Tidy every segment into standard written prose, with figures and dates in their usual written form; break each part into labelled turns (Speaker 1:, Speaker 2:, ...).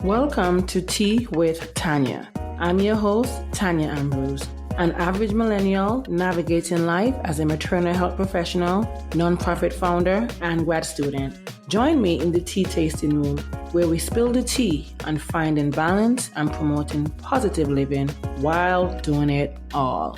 Speaker 1: Welcome to Tea with Tanya. I'm your host, Tanya Ambrose, an average millennial navigating life as a maternal health professional, nonprofit founder, and grad student. Join me in the tea tasting room where we spill the tea on finding balance and promoting positive living while doing it all.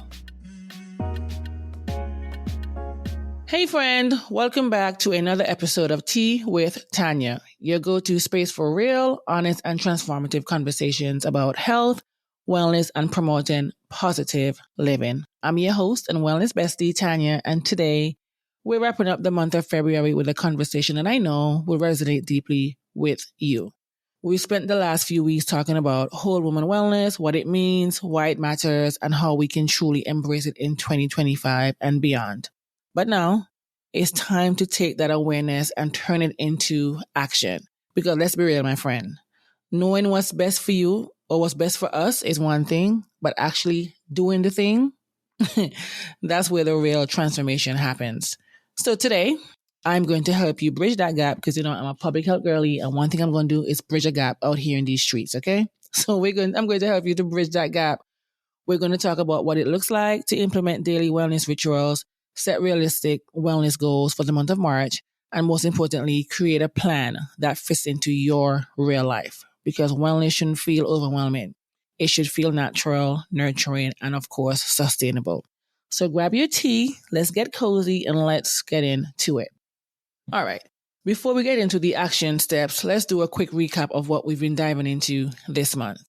Speaker 1: Hey friend, welcome back to another episode of Tea with Tanya, your go-to space for real, honest, and transformative conversations about health, wellness, and promoting positive living. I'm your host and wellness bestie, Tanya, and today we're wrapping up the month of February with a conversation that I know will resonate deeply with you. We spent the last few weeks talking about whole woman wellness, what it means, why it matters, and how we can truly embrace it in 2025 and beyond. But now it's time to take that awareness and turn it into action. Because let's be real, my friend, knowing what's best for you or what's best for us is one thing, but actually doing the thing, that's where the real transformation happens. So today, I'm going to help you bridge that gap because, I'm a public health girly, and one thing I'm going to do is bridge a gap out here in these streets, okay? So I'm going to help you to bridge that gap. We're going to talk about what it looks like to implement daily wellness rituals, set realistic wellness goals for the month of March, and most importantly, create a plan that fits into your real life. Because wellness shouldn't feel overwhelming. It should feel natural, nurturing, and of course, sustainable. So grab your tea, let's get cozy, and let's get into it. All right. Before we get into the action steps, let's do a quick recap of what we've been diving into this month.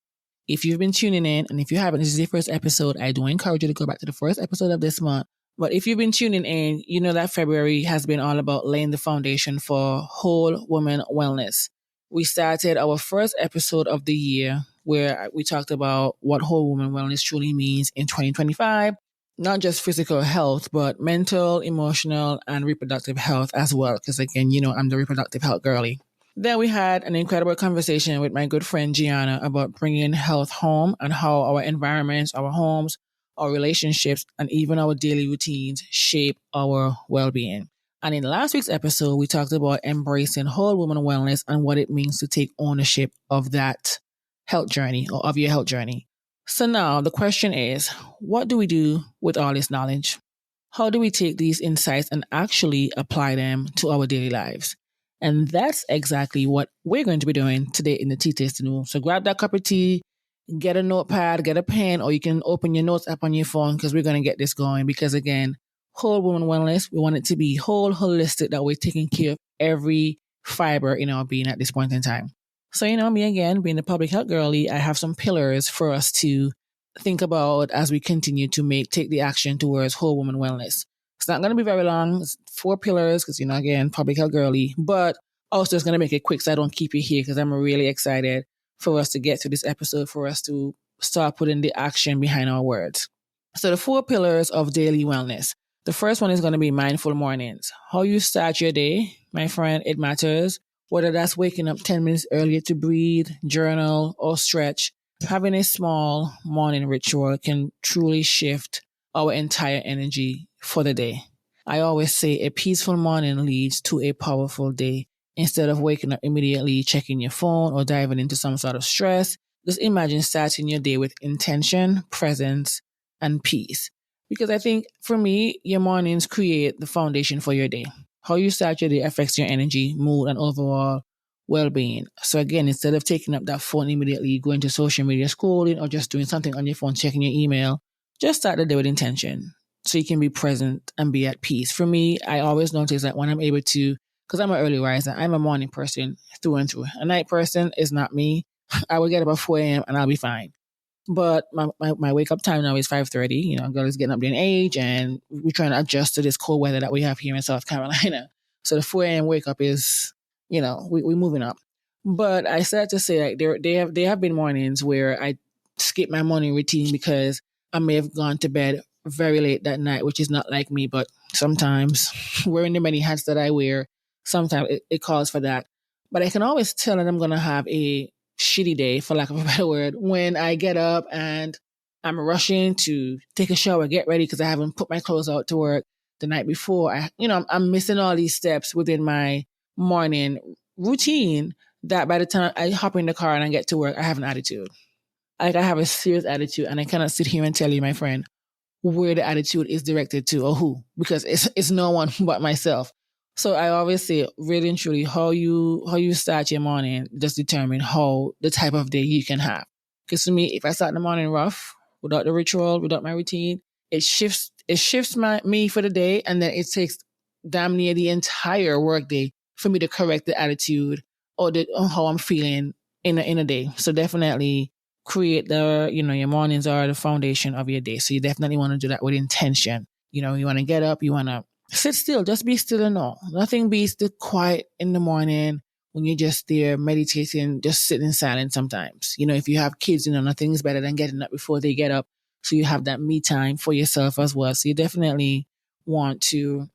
Speaker 1: If you've been tuning in, and if you haven't, this is the first episode, I do encourage you to go back to the first episode of this month. But if you've been tuning in, you know that February has been all about laying the foundation for whole woman wellness. We started our first episode of the year where we talked about what whole woman wellness truly means in 2025, not just physical health, but mental, emotional, and reproductive health as well. Because again, I'm the reproductive health girly. Then we had an incredible conversation with my good friend Gianna about bringing health home and how our environments, our homes, our relationships, and even our daily routines shape our well-being. And in last week's episode, we talked about embracing whole woman wellness and what it means to take ownership of that health journey or of your health journey. So now the question is, what do we do with all this knowledge? How do we take these insights and actually apply them to our daily lives? And that's exactly what we're going to be doing today in the tea tasting room. So grab that cup of tea, get a notepad, get a pen, or you can open your notes app on your phone because we're going to get this going. Because again, whole woman wellness, we want it to be whole, holistic, that we're taking care of every fiber in our being at this point in time. So, me again, being the public health girly, I have some pillars for us to think about as we continue to take the action towards whole woman wellness. It's not going to be very long. It's 4 pillars because, again, public health girly, but also it's going to make it quick so I don't keep you here because I'm really excited for us to get to this episode, for us to start putting the action behind our words. So the 4 pillars of daily wellness. The first one is going to be mindful mornings. How you start your day, my friend, it matters. Whether that's waking up 10 minutes earlier to breathe, journal, or stretch, having a small morning ritual can truly shift our entire energy for the day. I always say a peaceful morning leads to a powerful day. Instead of waking up immediately, checking your phone, or diving into some sort of stress, just imagine starting your day with intention, presence, and peace. Because I think for me, your mornings create the foundation for your day. How you start your day affects your energy, mood, and overall well-being. So again, instead of taking up that phone immediately, going to social media, scrolling, or just doing something on your phone, checking your email, just start the day with intention so you can be present and be at peace. For me, I always notice that when I'm able to, because I'm an early riser, I'm a morning person through and through. A night person is not me. I will get up at 4 a.m. and I'll be fine. But my wake up time now is 5:30. Girl is getting up there in age, and we're trying to adjust to this cold weather that we have here in South Carolina. So the 4 a.m. wake up is, we're moving up. But I started to say, like, there have been mornings where I skip my morning routine because I may have gone to bed very late that night, which is not like me. But sometimes, wearing the many hats that I wear, sometimes it calls for that. But I can always tell that I'm going to have a shitty day, for lack of a better word, when I get up and I'm rushing to take a shower, get ready because I haven't put my clothes out to work the night before. I'm missing all these steps within my morning routine that by the time I hop in the car and I get to work, I have an attitude. Like I have a serious attitude, and I cannot sit here and tell you, my friend, where the attitude is directed to or who, because it's no one but myself. So I always say, really and truly, how you start your morning just determine how the type of day you can have. Because for me, if I start the morning rough, without the ritual, without my routine, it shifts me for the day, and then it takes damn near the entire workday for me to correct the attitude or how I'm feeling in a day. So definitely create your mornings are the foundation of your day. So you definitely want to do that with intention. You want to get up, you want to sit still, just be still and all. Nothing beats the quiet in the morning when you're just there meditating, just sitting in silence sometimes. If you have kids, nothing is better than getting up before they get up. So you have that me time for yourself as well. So you definitely want to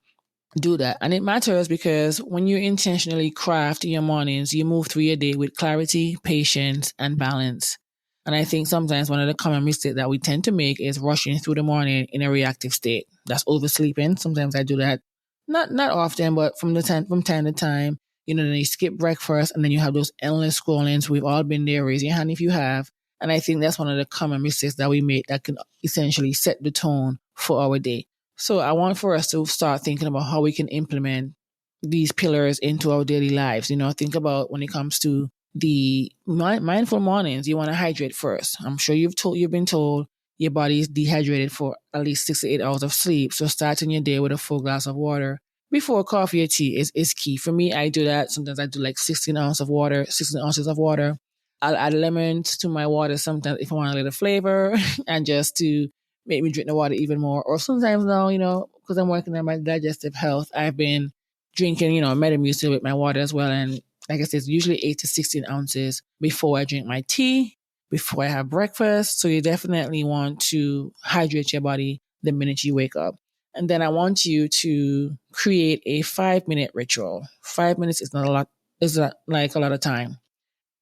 Speaker 1: do that. And it matters because when you intentionally craft your mornings, you move through your day with clarity, patience, and balance. And I think sometimes one of the common mistakes that we tend to make is rushing through the morning in a reactive state. That's oversleeping. Sometimes I do that. Not often, but from time to time. Then you skip breakfast and then you have those endless scrollings. We've all been there. Raise your hand if you have. And I think that's one of the common mistakes that we make that can essentially set the tone for our day. So I want for us to start thinking about how we can implement these pillars into our daily lives. Think about when it comes to the mindful mornings, you want to hydrate first. I'm sure you've been told your body is dehydrated for at least 6 to 8 hours of sleep. So starting your day with a full glass of water before coffee or tea is key. For me, I do that. Sometimes I do like 16 ounces of water. I'll add lemons to my water sometimes if I want a little flavor and just to make me drink the water even more. Or sometimes now, because I'm working on my digestive health, I've been drinking, Metamucil with my water as well. And like I said, it's usually 8 to 16 ounces before I drink my tea, before I have breakfast. So you definitely want to hydrate your body the minute you wake up. And then I want you to create a 5-minute ritual. 5 minutes is not a lot, is not like a lot of time.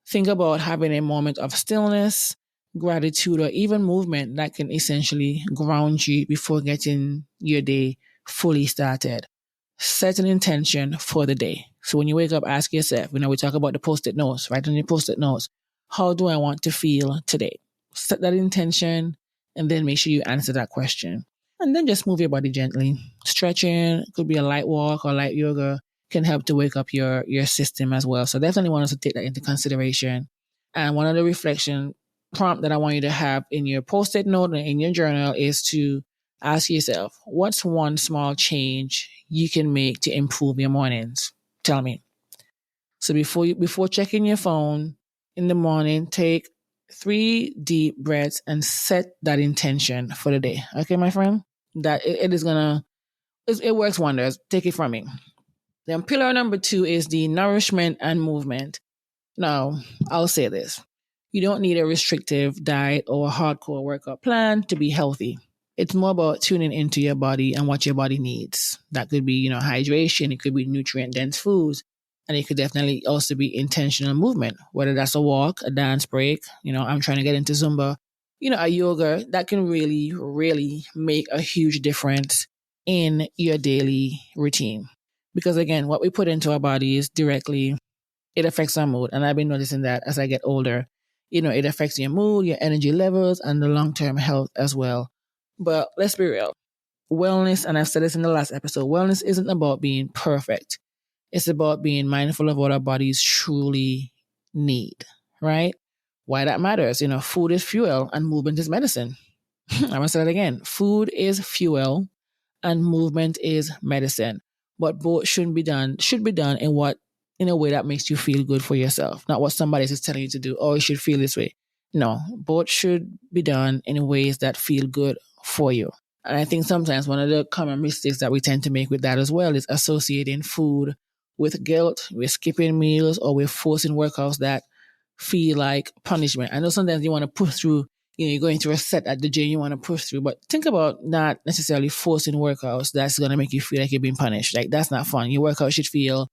Speaker 1: Think about having a moment of stillness, gratitude, or even movement that can essentially ground you before getting your day fully started. Set an intention for the day. So when you wake up, ask yourself, we talk about the post-it notes, write on your post-it notes. How do I want to feel today? Set that intention and then make sure you answer that question. And then just move your body gently. Stretching, could be a light walk or light yoga, can help to wake up your system as well. So definitely want us to take that into consideration. And one of the reflection prompt that I want you to have in your post-it note and in your journal is to ask yourself, what's one small change you can make to improve your mornings? Tell me. So before checking your phone in the morning, take 3 deep breaths and set that intention for the day. Okay, my friend? That it works wonders. Take it from me. Then pillar number 2 is the nourishment and movement. Now, I'll say this. You don't need a restrictive diet or a hardcore workout plan to be healthy. It's more about tuning into your body and what your body needs. That could be, hydration. It could be nutrient-dense foods. And it could definitely also be intentional movement, whether that's a walk, a dance break. I'm trying to get into Zumba, a yoga. That can really, really make a huge difference in your daily routine. Because again, what we put into our bodies directly, it affects our mood. And I've been noticing that as I get older, it affects your mood, your energy levels, and the long-term health as well. But let's be real. Wellness, and I've said this in the last episode, wellness isn't about being perfect. It's about being mindful of what our bodies truly need, right? Why that matters. Food is fuel and movement is medicine. I'm going to say that again. Food is fuel and movement is medicine. But both should be done in a way that makes you feel good for yourself, not what somebody is telling you to do. Oh, you should feel this way. No, both should be done in ways that feel good for you. And I think sometimes one of the common mistakes that we tend to make with that as well is associating food with guilt, with skipping meals, or with forcing workouts that feel like punishment. I know sometimes you want to push through, you're going through a set at the gym, you want to push through, but think about not necessarily forcing workouts that's going to make you feel like you're being punished. Like, that's not fun. Your workout should feel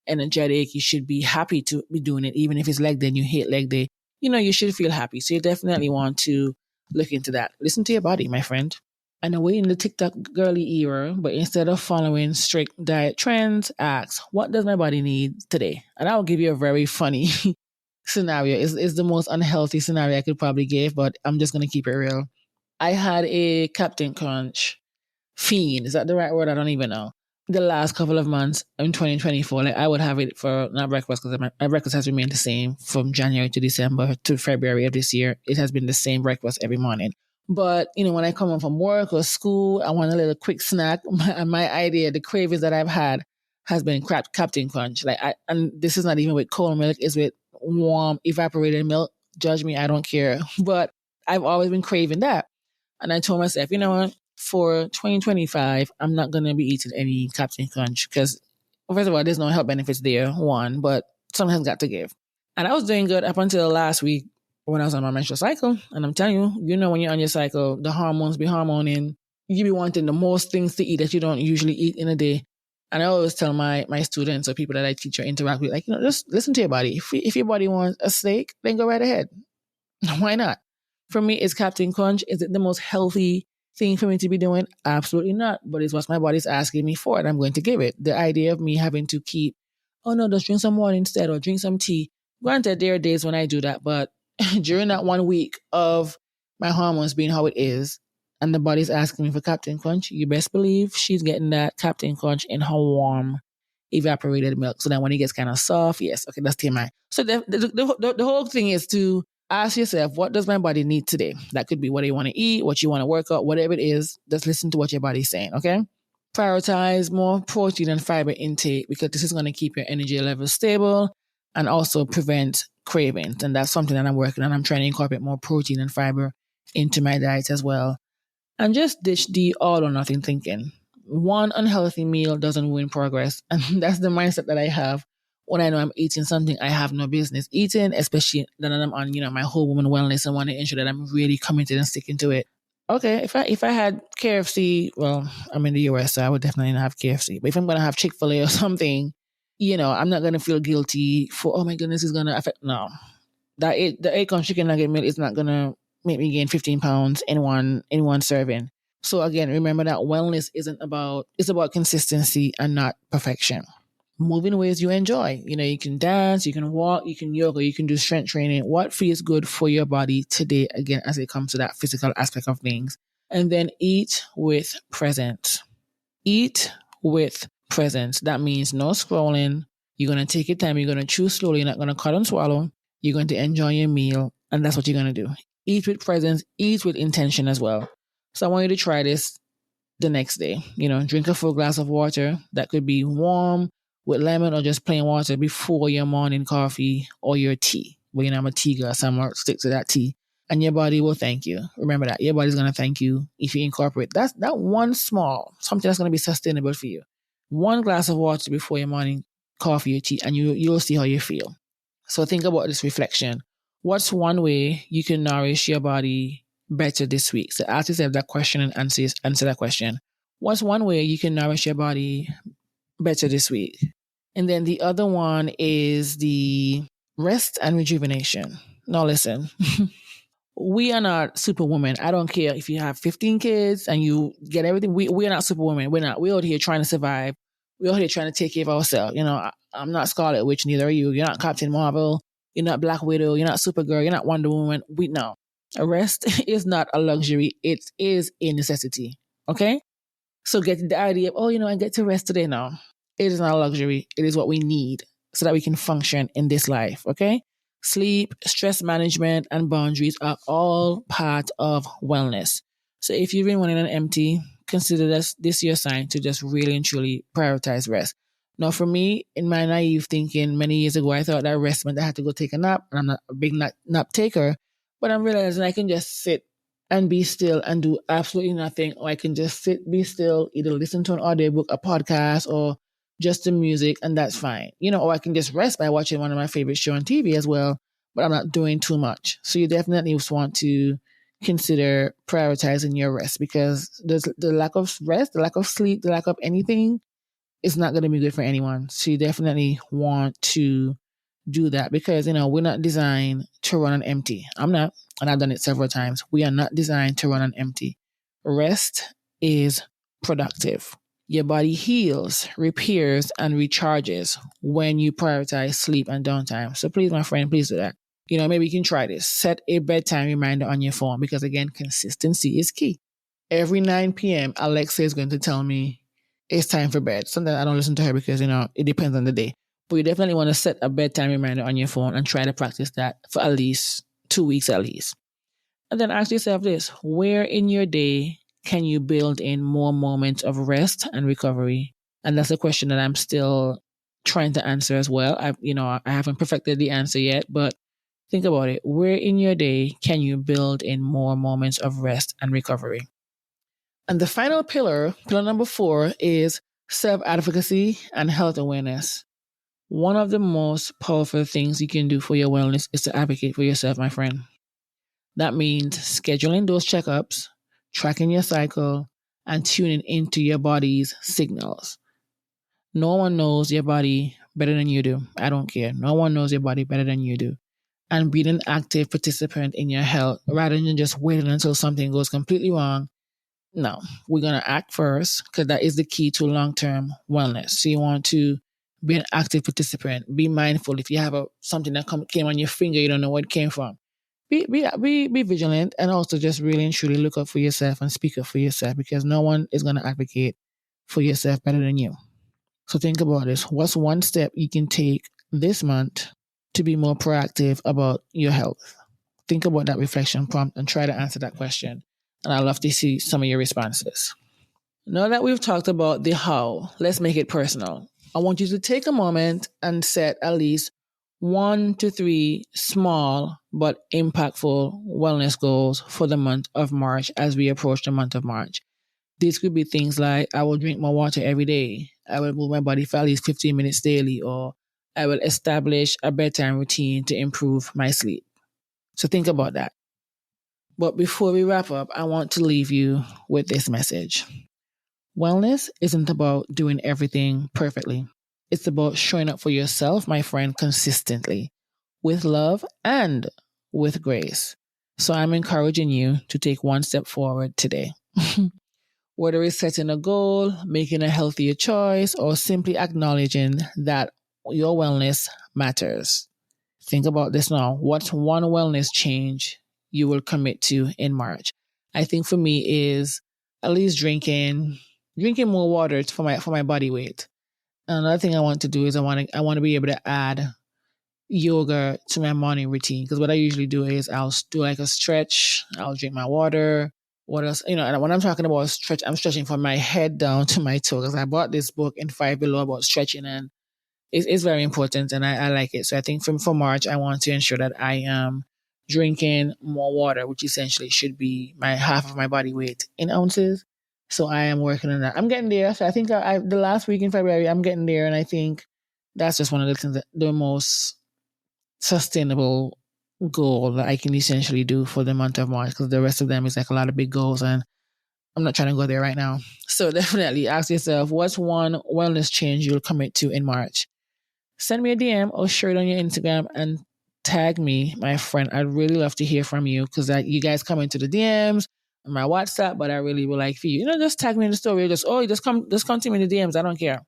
Speaker 1: energetic. You should be happy to be doing it. Even if it's leg day and you hate leg day, you should feel happy. So you definitely want to look into that. Listen to your body, my friend. I know we're in the TikTok girly era, but instead of following strict diet trends, ask, what does my body need today? And I will give you a very funny scenario. It's the most unhealthy scenario I could probably give, but I'm just going to keep it real. I had a Captain Crunch fiend. Is that the right word? I don't even know. The last couple of months in 2024, like I would have it for not breakfast because my breakfast has remained the same from January to December to February of this year. It has been the same breakfast every morning. But, when I come home from work or school, I want a little quick snack. My idea, the cravings that I've had has been Captain Crunch. And this is not even with cold milk, it's with warm evaporated milk. Judge me, I don't care. But I've always been craving that. And I told myself, you know what? For 2025, I'm not going to be eating any Captain Crunch because, first of all, there's no health benefits there, one, but something's got to give. And I was doing good up until last week when I was on my menstrual cycle. And I'm telling you, when you're on your cycle, the hormones be hormoning. You be wanting the most things to eat that you don't usually eat in a day. And I always tell my students or people that I teach or interact with, just listen to your body. If your body wants a steak, then go right ahead. Why not? For me, is Captain Crunch, is it the most healthy thing for me to be doing? Absolutely not. But it's what my body's asking me for, and I'm going to give it. The idea of me having to keep, oh no, just drink some water instead or drink some tea. Granted, there are days when I do that, but during that 1 week of my hormones being how it is, and the body's asking me for Captain Crunch, you best believe she's getting that Captain Crunch in her warm, evaporated milk. So that when it gets kind of soft, yes, okay, that's TMI. So the whole thing is to ask yourself, what does my body need today? That could be what you want to eat, what you want to work out, whatever it is. Just listen to what your body's saying, okay? Prioritize more protein and fiber intake because this is going to keep your energy levels stable and also prevent cravings. And that's something that I'm working on. I'm trying to incorporate more protein and fiber into my diet as well. And just ditch the all or nothing thinking. One unhealthy meal doesn't ruin progress. And that's the mindset that I have when I know I'm eating something I have no business eating, especially that I'm on, my whole woman wellness and want to ensure that I'm really committed and sticking to it. Okay, if I had KFC, well, I'm in the US, so I would definitely not have KFC. But if I'm gonna have Chick-fil-A or something, I'm not gonna feel guilty for, oh my goodness, it's gonna affect. No, the 8-ounce chicken nugget meal is not gonna make me gain 15 pounds in one serving. So again, remember that wellness it's about consistency and not perfection. Move in ways you enjoy. You can dance, you can walk, you can yoga, you can do strength training. What feels good for your body today, again, as it comes to that physical aspect of things. And then eat with presence. Eat with presence. That means no scrolling. You're going to take your time. You're going to chew slowly. You're not going to cut and swallow. You're going to enjoy your meal. And that's what you're going to do. Eat with presence. Eat with intention as well. So I want you to try this the next day. Drink a full glass of water. That could be warm with lemon or just plain water before your morning coffee or your tea. Well, I'm a tea girl, so I'm going to stick to that tea. And your body will thank you. Remember that. Your body's going to thank you if you incorporate that one small, something that's going to be sustainable for you. One glass of water before your morning coffee or tea, and you'll see how you feel. So think about this reflection. What's one way you can nourish your body better this week? So ask yourself that question and answer that question. What's one way you can nourish your body better this week? And then the other one is the rest and rejuvenation. Now listen, we are not superwoman. I don't care if you have 15 kids and you get everything. We are not superwoman. We're not. We're out here trying to survive. We're out here trying to take care of ourselves. I'm not Scarlet Witch, neither are you. You're not Captain Marvel. You're not Black Widow. You're not Supergirl. You're not Wonder Woman. No. Rest is not a luxury. It is a necessity. Okay? So get the idea of, I get to rest today now. It is not a luxury. It is what we need so that we can function in this life. Okay? Sleep, stress management, and boundaries are all part of wellness. So if you've been running on empty, consider this your sign to just really and truly prioritize rest. Now, for me, in my naive thinking many years ago, I thought that rest meant I had to go take a nap, and I'm not a big nap taker, but I'm realizing I can just sit and be still and do absolutely nothing, or I can just sit, be still, either listen to an audiobook, a podcast, or just the music, and that's fine. Or I can just rest by watching one of my favorite shows on TV as well, but I'm not doing too much. So you definitely want to consider prioritizing your rest, because the lack of rest, the lack of sleep, the lack of anything is not going to be good for anyone. So you definitely want to do that, because, we're not designed to run on empty. I'm not, and I've done it several times. We are not designed to run on empty. Rest is productive. Your body heals, repairs, and recharges when you prioritize sleep and downtime. So please, my friend, please do that. Maybe you can try this. Set a bedtime reminder on your phone because, again, consistency is key. Every 9 p.m., Alexa is going to tell me it's time for bed. Sometimes I don't listen to her because, it depends on the day. But you definitely want to set a bedtime reminder on your phone and try to practice that for at least 2 weeks at least. And then ask yourself this: where in your day can you build in more moments of rest and recovery? And that's a question that I'm still trying to answer as well. I haven't perfected the answer yet, but think about it. Where in your day can you build in more moments of rest and recovery? And the final pillar number 4, is self-advocacy and health awareness. One of the most powerful things you can do for your wellness is to advocate for yourself, my friend. That means scheduling those checkups, tracking your cycle, and tuning into your body's signals. No one knows your body better than you do. I don't care. No one knows your body better than you do. And being an active participant in your health rather than just waiting until something goes completely wrong. No, we're going to act first because that is the key to long-term wellness. So you want to be an active participant. Be mindful. If you have something that came on your finger, you don't know where it came from. Be vigilant, and also just really and truly look up for yourself and speak up for yourself because no one is going to advocate for yourself better than you. So think about this. What's one step you can take this month to be more proactive about your health? Think about that reflection prompt and try to answer that question. And I'd love to see some of your responses. Now that we've talked about the how, let's make it personal. I want you to take a moment and set at least 1 to 3 small but impactful wellness goals for the month of March as we approach the month of March. These could be things like I will drink more water every day. I will move my body for at least 15 minutes daily, or I will establish a bedtime routine to improve my sleep. So think about that. But before we wrap up, I want to leave you with this message. Wellness isn't about doing everything perfectly. It's about showing up for yourself, my friend, consistently, with love and with grace. So I'm encouraging you to take one step forward today. Whether it's setting a goal, making a healthier choice, or simply acknowledging that your wellness matters. Think about this now. What's one wellness change you will commit to in March? I think for me is at least drinking more water for my body weight. Another thing I want to do is I want to be able to add yoga to my morning routine, because what I usually do is I'll do like a stretch, I'll drink my water. What else? And when I'm talking about stretch, I'm stretching from my head down to my toes. Because I bought this book in 5 Below about stretching, and it's very important, and I like it. So I think for March, I want to ensure that I am drinking more water, which essentially should be my half of my body weight in ounces. So I am working on that. I'm getting there. So I think the last week in February, I'm getting there, and I think that's just one of the things the most sustainable goal that I can essentially do for the month of March, because the rest of them is like a lot of big goals, and I'm not trying to go there right now. So definitely ask yourself, what's one wellness change you'll commit to in March? Send me a DM or share it on your Instagram and tag me, my friend. I'd really love to hear from you, because you guys come into the DMs on my WhatsApp, but I really would like for you, just tag me in the story. Just come to me in the DMs. I don't care.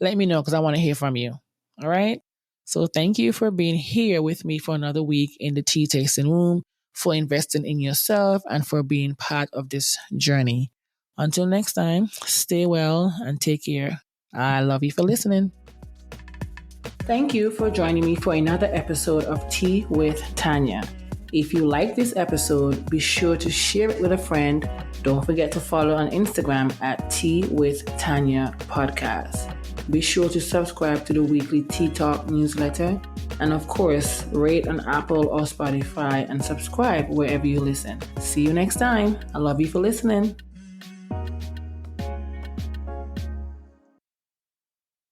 Speaker 1: Let me know, because I want to hear from you. All right. So thank you for being here with me for another week in the Tea Tasting Room, for investing in yourself, and for being part of this journey. Until next time, stay well and take care. I love you for listening. Thank you for joining me for another episode of Tea with Tanya. If you like this episode, be sure to share it with a friend. Don't forget to follow on Instagram at Tea with Tanya Podcast. Be sure to subscribe to the weekly Tea Talk newsletter. And of course, rate on Apple or Spotify and subscribe wherever you listen. See you next time. I love you for listening.